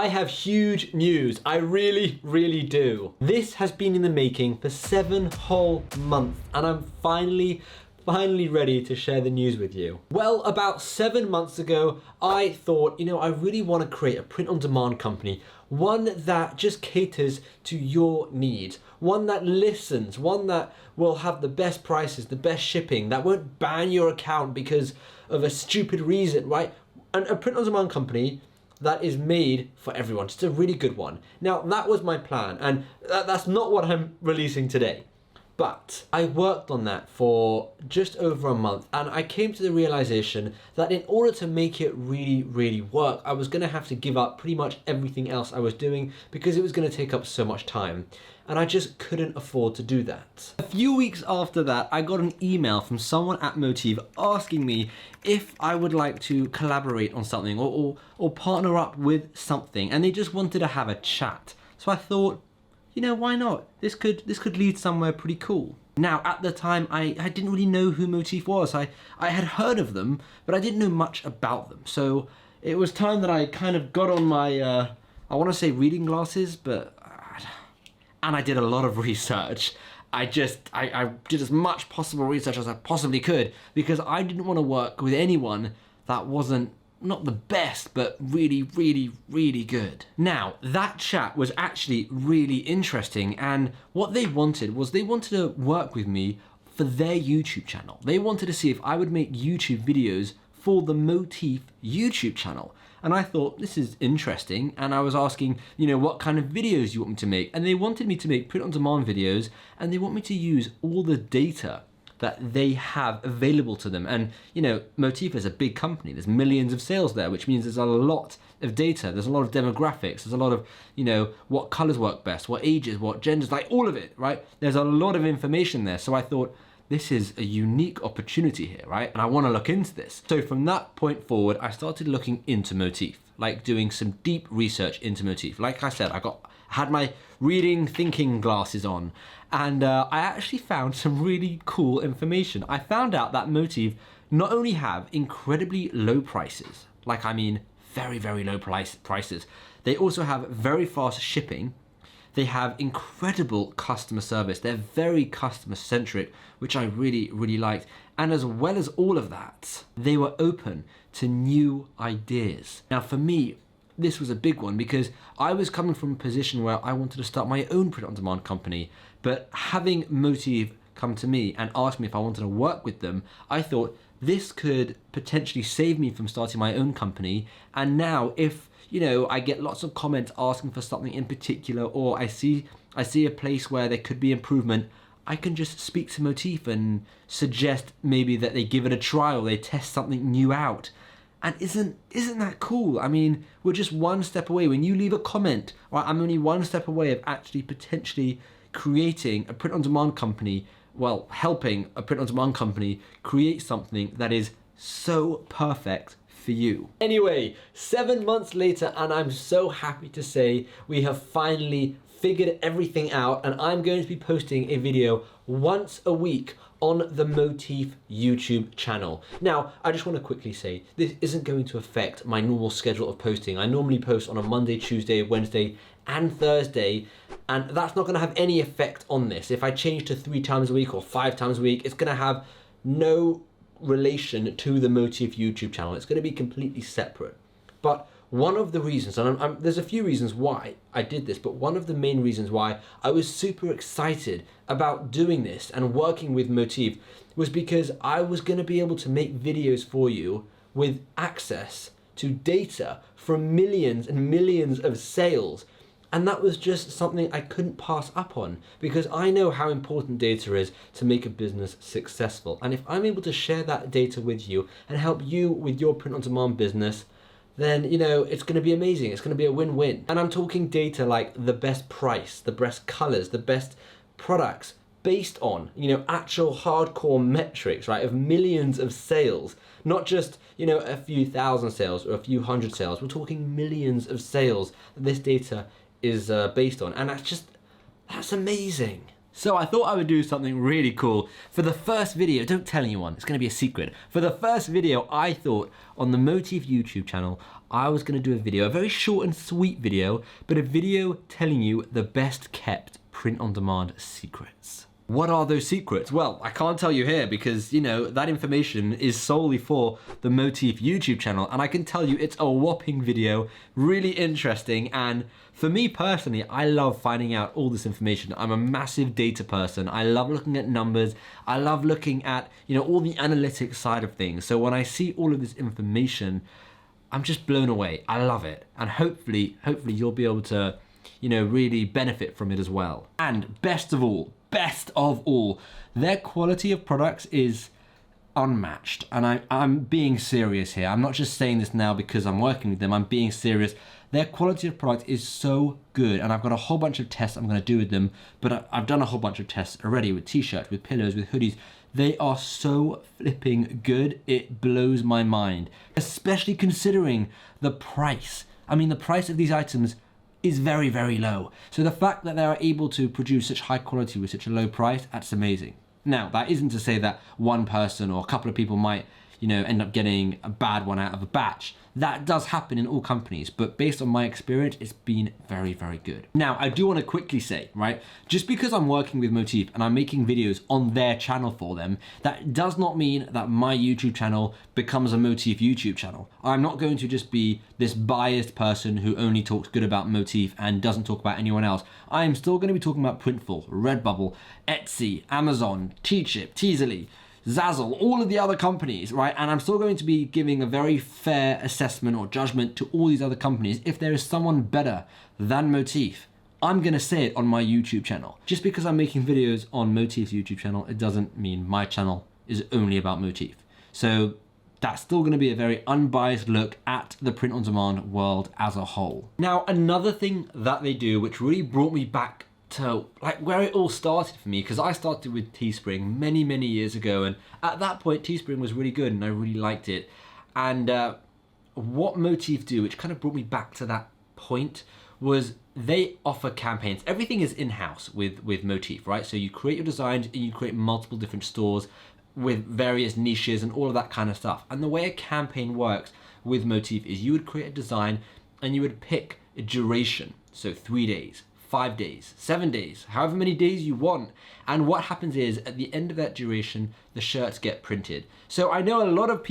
I have huge news. I really, really do. This has been in the making for 7 whole months, and I'm finally ready to share the news with you. Well, about 7 months ago, I thought, I really want to create a print-on-demand company, one that just caters to your needs, one that listens, one that will have the best prices, the best shipping, that won't ban your account because of a stupid reason, right? And a print-on-demand company that is made for everyone, just a really good one. Now, that was my plan, and that's not what I'm releasing today. But I worked on that for just over a month, and I came to the realization that in order to make it really, really work, I was gonna have to give up pretty much everything else I was doing because it was gonna take up so much time. And I just couldn't afford to do that. A few weeks after that, I got an email from someone at Motiv asking me if I would like to collaborate on something or partner up with something, and they just wanted to have a chat. So I thought, why not? This could lead somewhere pretty cool. Now, at the time, I didn't really know who Motiv was. I had heard of them, but I didn't know much about them. So it was time that I kind of got on my, I want to say reading glasses, and I did a lot of research. I did as much possible research as I possibly could because I didn't want to work with anyone that wasn't not the best, but really, really, really good. Now, that chat was actually really interesting, and what they wanted was they wanted to work with me for their YouTube channel. They wanted to see if I would make YouTube videos for the Motiv YouTube channel. And I thought, this is interesting, and I was asking, what kind of videos you want me to make? And they wanted me to make print-on-demand videos, and they want me to use all the data that they have available to them. And Motiv is a big company. There's millions of sales there, which means there's a lot of data. There's a lot of demographics. There's a lot of, what colors work best, what ages, what genders, like all of it, right? There's a lot of information there. So I thought, this is a unique opportunity here, right? And I want to look into this. So from that point forward, I started looking into Motiv, like doing some deep research into Motiv. Like I said, I had my reading, thinking glasses on, and I actually found some really cool information. I found out that Motiv not only have incredibly low prices, very, very low prices, they also have very fast shipping. They have incredible customer service. They're very customer centric, which I really, really liked. And as well as all of that, they were open to new ideas. Now for me, this was a big one because I was coming from a position where I wanted to start my own print-on-demand company, but having Motiv come to me and ask me if I wanted to work with them, I thought this could potentially save me from starting my own company. And now if I get lots of comments asking for something in particular, or I see a place where there could be improvement, I can just speak to Motiv and suggest maybe that they give it a try or they test something new out. And isn't that cool? I mean, we're just one step away. When you leave a comment, right, I'm only one step away of actually potentially creating a print-on-demand company, helping a print-on-demand company create something that is so perfect for you. Anyway, 7 months later, and I'm so happy to say we have finally figured everything out, and I'm going to be posting a video once a week on the Motiv YouTube channel. Now, I just want to quickly say, this isn't going to affect my normal schedule of posting. I normally post on a Monday, Tuesday, Wednesday, and Thursday, and that's not going to have any effect on this. If I change to 3 times a week or 5 times a week, it's going to have no relation to the Motiv YouTube channel. It's going to be completely separate. But one of the reasons, and there's a few reasons why I did this, but one of the main reasons why I was super excited about doing this and working with Motiv was because I was going to be able to make videos for you with access to data from millions and millions of sales. And that was just something I couldn't pass up on because I know how important data is to make a business successful. And if I'm able to share that data with you and help you with your print-on-demand business, then it's going to be amazing. It's going to be a win-win. And I'm talking data like the best price, the best colors, the best products based on, actual hardcore metrics, right, of millions of sales, not just, a few thousand sales or a few hundred sales. We're talking millions of sales that this data is based on. And that's amazing. So I thought I would do something really cool. For the first video, don't tell anyone, it's gonna be a secret. For the first video, I thought on the Motiv YouTube channel, I was going to do a video, a very short and sweet video, but a video telling you the best kept print-on-demand secrets. What are those secrets? Well, I can't tell you here because, you know, that information is solely for the Motif YouTube channel, and I can tell you it's a whopping video, really interesting, and for me personally, I love finding out all this information. I'm a massive data person. I love looking at numbers. I love looking at, you know, all the analytics side of things. So when I see all of this information, I'm just blown away. I love it. And hopefully you'll be able to, you know, really benefit from it as well. And best of all, their quality of products is unmatched. And I'm being serious here. I'm not just saying this now because I'm working with them. I'm being serious. Their quality of product is so good, and I've got a whole bunch of tests I'm going to do with them, but I've done a whole bunch of tests already with t-shirts, with pillows, with hoodies. They are so flipping good, it blows my mind, especially considering the price. I mean, the price of these items is very, very low. So the fact that they are able to produce such high quality with such a low price, that's amazing. Now, that isn't to say that one person or a couple of people might, you know, end up getting a bad one out of a batch. That does happen in all companies, but based on my experience, it's been very, very good. Now, I do want to quickly say, right, just because I'm working with Motif and I'm making videos on their channel for them, that does not mean that my YouTube channel becomes a Motif YouTube channel. I'm not going to just be this biased person who only talks good about Motif and doesn't talk about anyone else. I am still going to be talking about Printful, Redbubble, Etsy, Amazon, Teachip, Teasely, Zazzle, all of the other companies, right? And I'm still going to be giving a very fair assessment or judgment to all these other companies. If there is someone better than Motif, I'm gonna say it on my YouTube channel. Just because I'm making videos on Motif's YouTube channel, it doesn't mean my channel is only about Motif. So that's still gonna be a very unbiased look at the print-on-demand world as a whole. Now, another thing that they do, which really brought me back to like where it all started for me, because I started with Teespring many years ago, and at that point Teespring was really good and I really liked it. And what Motif do, which kind of brought me back to that point, was they offer campaigns. Everything is in-house with Motif, right? So you create your designs and you create multiple different stores with various niches and all of that kind of stuff. And the way a campaign works with Motif is you would create a design and you would pick a duration, so 3 days, 5 days, 7 days, however many days you want. And what happens is at the end of that duration, the shirts get printed. So I know a lot of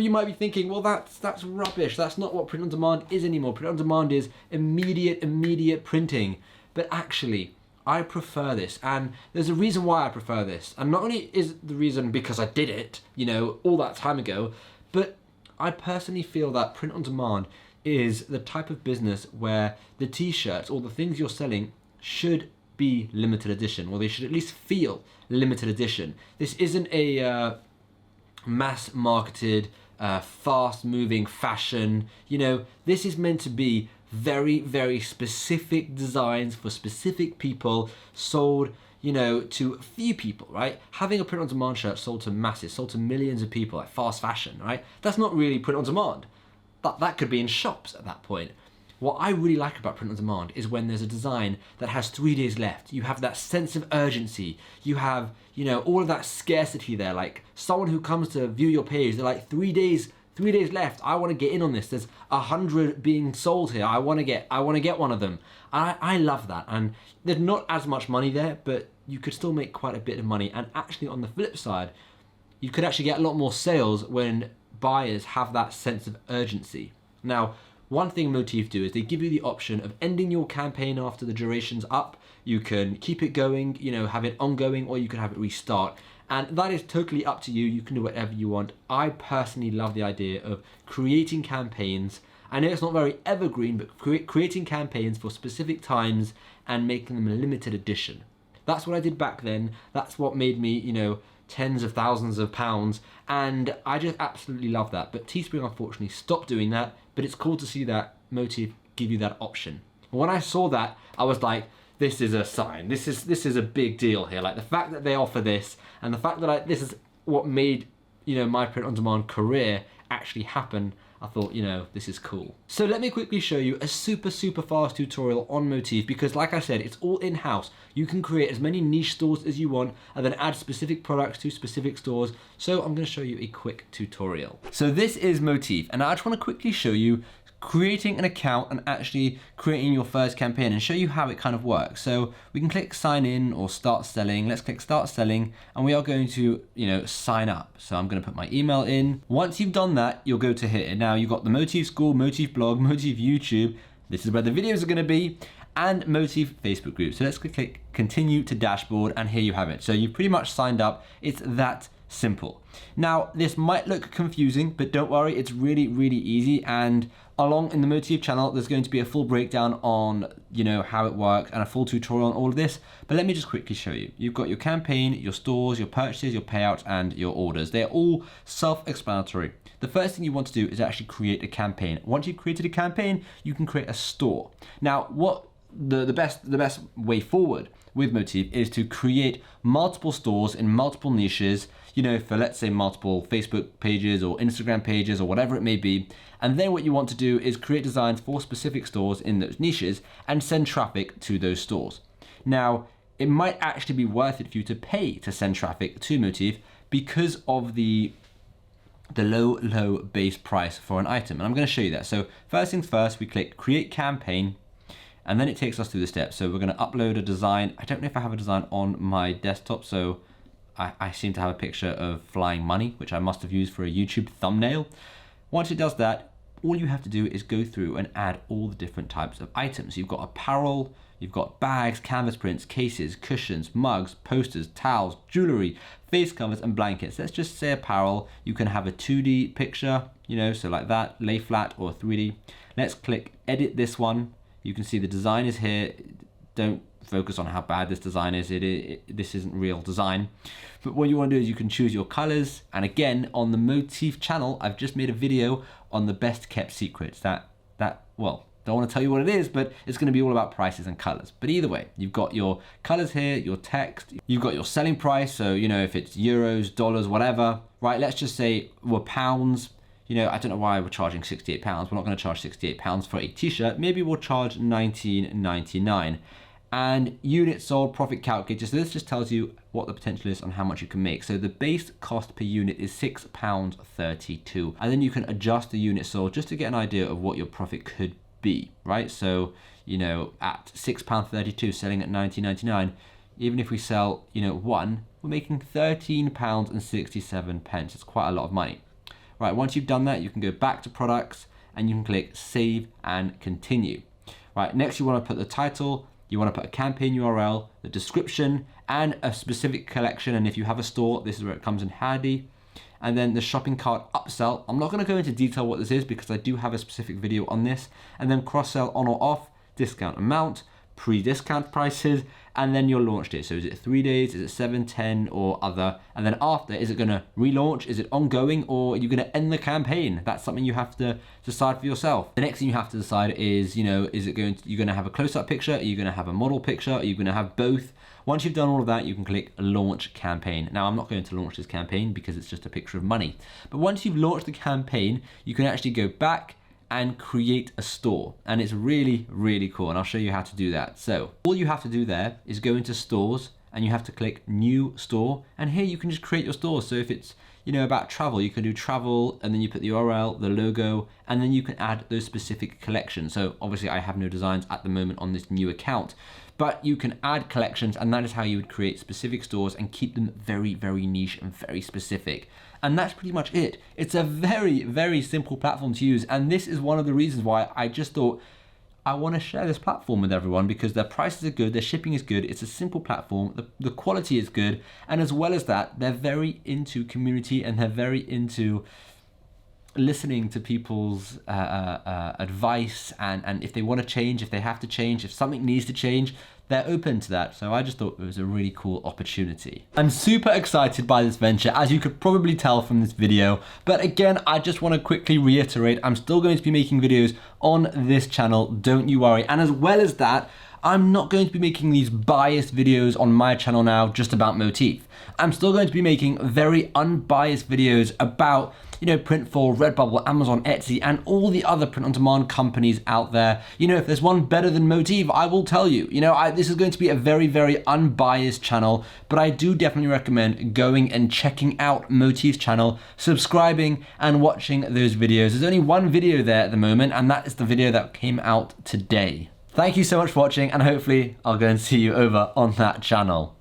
you might be thinking, well, that's rubbish. That's not what print on demand is anymore. Print on demand is immediate printing. But actually, I prefer this. And there's a reason why I prefer this. And not only is the reason because I did it, you know, all that time ago, but I personally feel that print on demand is the type of business where the t-shirts or the things you're selling should be limited edition, or they should at least feel limited edition. This isn't a mass marketed, fast moving fashion. You know, this is meant to be very specific designs for specific people, sold, you know, to a few people, right? Having a print on demand shirt sold to masses, sold to millions of people, like fast fashion, right? That's not really print on demand. That could be in shops at that point. What I really like about print on demand is when there's a design that has 3 days left. You have that sense of urgency. You have, you know, all of that scarcity there. Like someone who comes to view your page, they're like 3 days left. I want to get in on this. There's 100 being sold here. I want to get one of them. I love that. And there's not as much money there, but you could still make quite a bit of money. And actually on the flip side, you could actually get a lot more sales when buyers have that sense of urgency. Now, one thing Motif do is they give you the option of ending your campaign after the duration's up. You can keep it going, you know, have it ongoing, or you can have it restart. And that is totally up to you. You can do whatever you want. I personally love the idea of creating campaigns. I know it's not very evergreen, but creating campaigns for specific times and making them a limited edition. That's what I did back then. That's what made me, you know, tens of thousands of pounds, and I just absolutely love that. But Teespring unfortunately stopped doing that, but it's cool to see that Motif give you that option. When I saw that, I was like, this is a sign. This is a big deal here. Like the fact that they offer this, and the fact that this is what made, you know, my print on demand career actually happen. I thought, you know, this is cool. So let me quickly show you a super fast tutorial on Motif, because like I said, it's all in-house. You can create as many niche stores as you want and then add specific products to specific stores. So I'm gonna show you a quick tutorial. So this is Motif, and I just wanna quickly show you creating an account and actually creating your first campaign and show you how it kind of works. So we can click sign in or start selling. Let's click start selling, and we are going to, you know, sign up. So I'm going to put my email in. Once you've done that, you'll go to here. Now you've got the Motif School, Motif blog, Motif YouTube. This is where the videos are going to be, and Motif Facebook group. So let's click continue to dashboard, and here you have it. So you've pretty much signed up. It's that simple. Now this might look confusing, but don't worry, it's really easy. And along in the Motif channel, there's going to be a full breakdown on, you know, how it works and a full tutorial on all of this. But let me just quickly show you. You've got your campaign, your stores, your purchases, your payouts, and your orders. They're all self-explanatory. The first thing you want to do is actually create a campaign. Once you've created a campaign, you can create a store. Now, what the best way forward with Motif is to create multiple stores in multiple niches, you know, for let's say multiple Facebook pages or Instagram pages or whatever it may be. And then what you want to do is create designs for specific stores in those niches and send traffic to those stores. Now, it might actually be worth it for you to pay to send traffic to Motif because of the low base price for an item. And I'm going to show you that. So first things first, we click create campaign, and then it takes us through the steps. So we're going to upload a design. I don't know if I have a design on my desktop, so I seem to have a picture of flying money, which I must have used for a YouTube thumbnail. Once it does that, all you have to do is go through and add all the different types of items. You've got apparel, you've got bags, canvas prints, cases, cushions, mugs, posters, towels, jewelry, face covers, and blankets. Let's just say apparel. You can have a 2D picture, you know, so like that, lay flat, or 3D. Let's click edit this one. You can see the design is here. Don't focus on how bad this design is. This isn't real design. But what you want to do is you can choose your colors. And again, on the Motif channel, I've just made a video on the best kept secrets. Well, don't want to tell you what it is, but it's going to be all about prices and colors. But either way, you've got your colors here, your text, you've got your selling price. So, you know, if it's euros, dollars, whatever, right? Let's just say we're pounds. You know, I don't know why we're charging £68. We're not going to charge £68 for a t-shirt. Maybe we'll charge $19.99. And unit sold, profit calculator. So this just tells you what the potential is on how much you can make. So the base cost per unit is £6.32. And then you can adjust the unit sold just to get an idea of what your profit could be, right? So, you know, at £6.32 selling at $19.99, even if we sell, you know, one, we're making £13.67. It's quite a lot of money. Right, once you've done that, you can go back to products and you can click save and continue. Right, next you want to put the title, you want to put a campaign URL, the description, and a specific collection. And if you have a store, this is where it comes in handy. And then the shopping cart upsell. I'm not going to go into detail what this is because I do have a specific video on this. And then cross-sell on or off, discount amount, pre-discount prices, and then your launch date. So is it 3 days, is it 7, 10, or other? And then after, is it going to relaunch? Is it ongoing, or are you going to end the campaign? That's something you have to decide for yourself. The next thing you have to decide is, you know, is it you're going to have a close-up picture? Are you going to have a model picture? Are you going to have both? Once you've done all of that, you can click launch campaign. Now, I'm not going to launch this campaign because it's just a picture of money. But once you've launched the campaign, you can actually go back and create a store. And it's really cool. And I'll show you how to do that. So all you have to do there is go into stores and you have to click new store. And here you can just create your store. So if it's, you know, about travel, you can do travel and then you put the URL, the logo, and then you can add those specific collections. So obviously I have no designs at the moment on this new account, but you can add collections, and that is how you would create specific stores and keep them very niche and very specific. And that's pretty much it. It's a very simple platform to use. And this is one of the reasons why I just thought I want to share this platform with everyone, because their prices are good, their shipping is good, it's a simple platform, the quality is good, and as well as that, they're very into community and they're very into listening to people's advice, and if they want to change, if they have to change, if something needs to change, they're open to that. So I just thought it was a really cool opportunity. I'm super excited by this venture, as you could probably tell from this video. But again, I just want to quickly reiterate, I'm still going to be making videos on this channel, don't you worry. And as well as that, I'm not going to be making these biased videos on my channel now just about Motif. I'm still going to be making very unbiased videos about Printful, Redbubble, Amazon, Etsy, and all the other print-on-demand companies out there. If there's one better than Motif, I will tell you. This is going to be a very, very unbiased channel, but I do definitely recommend going and checking out Motif's channel, subscribing, and watching those videos. There's only one video there at the moment, and that is the video that came out today. Thank you so much for watching, and hopefully I'll go and see you over on that channel.